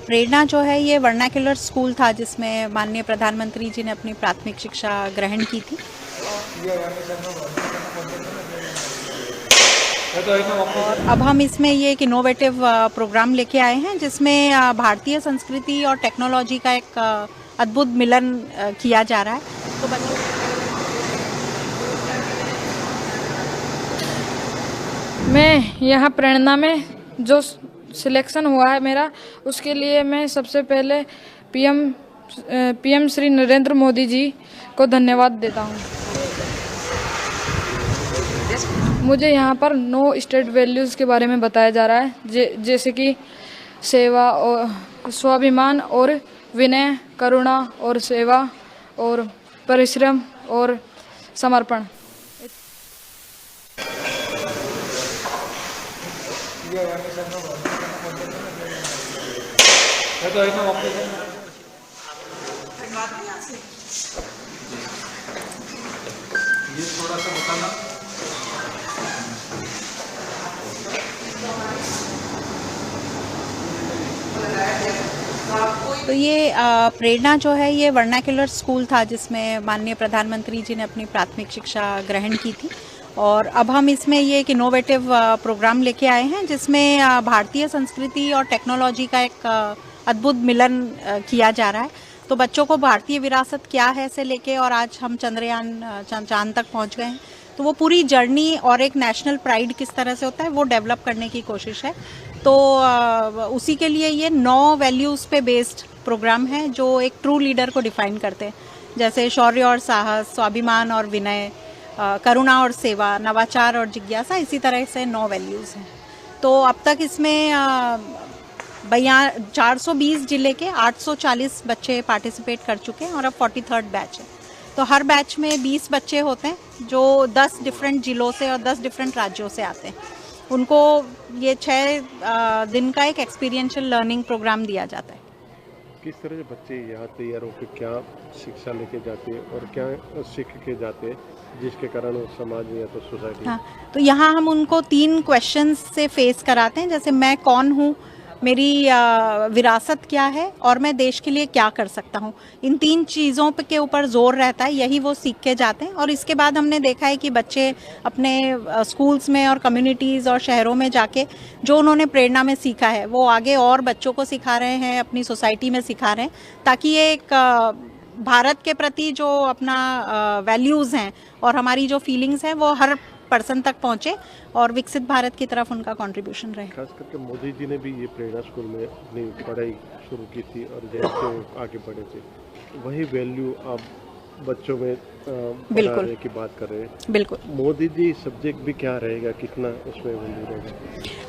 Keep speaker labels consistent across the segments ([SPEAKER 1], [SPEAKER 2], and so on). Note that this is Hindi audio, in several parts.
[SPEAKER 1] प्रेरणा जो है ये वर्नाक्युलर स्कूल था जिसमें माननीय प्रधानमंत्री जी ने अपनी प्राथमिक शिक्षा ग्रहण की थी। और अब हम इसमें ये एक इनोवेटिव प्रोग्राम लेके आए हैं जिसमें भारतीय संस्कृति और टेक्नोलॉजी का एक अद्भुत मिलन किया जा रहा है। तो बच्चों
[SPEAKER 2] मैं यहाँ प्रेरणा में जो सिलेक्शन हुआ है मेरा, उसके लिए मैं सबसे पहले पीएम श्री नरेंद्र मोदी जी को धन्यवाद देता हूँ। मुझे यहाँ पर 9 स्टेट वैल्यूज़ के बारे में बताया जा रहा है, जैसे कि सेवा और स्वाभिमान और विनय, करुणा और सेवा और परिश्रम और समर्पण।
[SPEAKER 3] ये थोड़ा सा बताना।
[SPEAKER 1] तो ये प्रेरणा जो है ये वर्नाक्युलर स्कूल था जिसमें माननीय प्रधानमंत्री जी ने अपनी प्राथमिक शिक्षा ग्रहण की थी। और अब हम इसमें ये एक इनोवेटिव प्रोग्राम लेके आए हैं जिसमें भारतीय संस्कृति और टेक्नोलॉजी का एक अद्भुत मिलन किया जा रहा है। तो बच्चों को भारतीय विरासत क्या है से लेके और आज हम चंद्रयान चांद तक पहुंच गए हैं, तो वो पूरी जर्नी और एक नेशनल प्राइड किस तरह से होता है वो डेवलप करने की कोशिश है। तो उसी के लिए ये 9 वैल्यूज़ पे बेस्ड प्रोग्राम है जो एक ट्रू लीडर को डिफाइन करते हैं, जैसे शौर्य और साहस, स्वाभिमान और विनय, करुणा और सेवा, नवाचार और जिज्ञासा। इसी तरह से 9 वैल्यूज़ हैं। तो अब तक इसमें 420 जिले के 840 बच्चे पार्टिसिपेट कर चुके हैं और अब 43rd बैच है। तो हर बैच में 20 बच्चे होते हैं जो 10 डिफरेंट जिलों से और 10 डिफरेंट राज्यों से आते हैं। उनको ये 6 दिन का एक एक्सपीरियंशियल लर्निंग प्रोग्राम दिया जाता है।
[SPEAKER 3] किस तरह से बच्चे यहाँ तैयार होकर क्या शिक्षा लेके जाते हैं और क्या सीख के जाते हैं जिसके कारण वो समाज में या तो सोसाइटी।
[SPEAKER 1] हाँ, तो यहाँ हम उनको 3 क्वेश्चंस से फेस कराते हैं, जैसे मैं कौन हूँ, मेरी विरासत क्या है और मैं देश के लिए क्या कर सकता हूँ। इन 3 चीज़ों के ऊपर जोर रहता है, यही वो सीख के जाते हैं। और इसके बाद हमने देखा है कि बच्चे अपने स्कूल्स में और कम्युनिटीज़ और शहरों में जाके जो उन्होंने प्रेरणा में सीखा है वो आगे और बच्चों को सिखा रहे हैं, अपनी सोसाइटी में सिखा रहे हैं, ताकि ये एक भारत के प्रति जो अपना वैल्यूज़ हैं और हमारी जो फीलिंग्स हैं वो हर पर्सन तक पहुंचे और विकसित भारत की तरफ उनका कंट्रीब्यूशन रहे।
[SPEAKER 3] खास करके मोदी जी ने भी ये प्रेरणा स्कूल में अपनी पढ़ाई शुरू की थी और जैसे वो आगे बढ़े थे, वही वैल्यू आप बच्चों में बढ़ाने की बात कर रहे हैं।
[SPEAKER 1] बिल्कुल।
[SPEAKER 3] मोदी जी सब्जेक्ट भी क्या रहेगा, कितना उसमें वैल्यू रहेगा?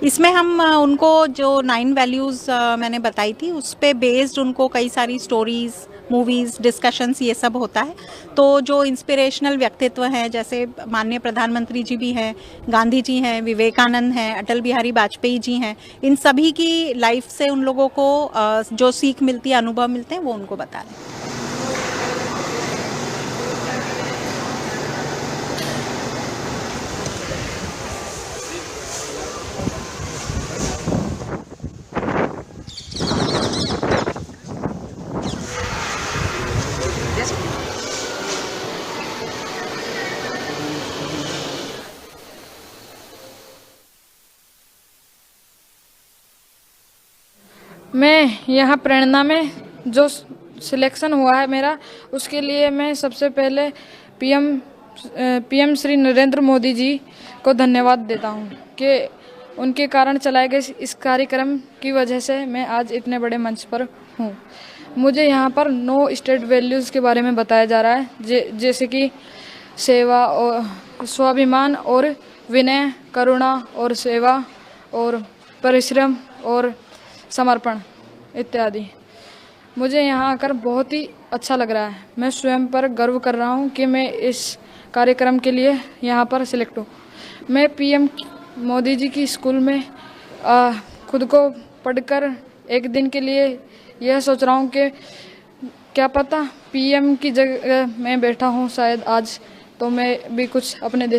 [SPEAKER 1] इसमें हम उनको जो 9 वैल्यूज़ मैंने बताई थी उस पे बेस्ड उनको कई सारी स्टोरीज़, मूवीज़, डिस्कशंस ये सब होता है। तो जो इंस्पिरेशनल व्यक्तित्व हैं, जैसे माननीय प्रधानमंत्री जी भी हैं, गांधी जी हैं, विवेकानंद हैं, अटल बिहारी वाजपेयी जी हैं, इन सभी की लाइफ से उन लोगों को जो सीख मिलती है, अनुभव मिलते हैं, वो उनको बता रहे हैं।
[SPEAKER 2] मैं यहाँ प्रेरणा में जो सिलेक्शन हुआ है मेरा, उसके लिए मैं सबसे पहले पीएम श्री नरेंद्र मोदी जी को धन्यवाद देता हूँ कि उनके कारण चलाए गए इस कार्यक्रम की वजह से मैं आज इतने बड़े मंच पर हूँ। मुझे यहाँ पर 9 स्टेट वैल्यूज़ के बारे में बताया जा रहा है, जैसे कि सेवा और स्वाभिमान और विनय, करुणा और सेवा और परिश्रम और समर्पण इत्यादि। मुझे यहाँ आकर बहुत ही अच्छा लग रहा है। मैं स्वयं पर गर्व कर रहा हूँ कि मैं इस कार्यक्रम के लिए यहाँ पर सिलेक्ट हूँ। मैं पीएम मोदी जी की स्कूल में खुद को पढ़कर एक दिन के लिए यह सोच रहा हूँ कि क्या पता पीएम की जगह मैं बैठा हूँ शायद आज, तो मैं भी कुछ अपने देश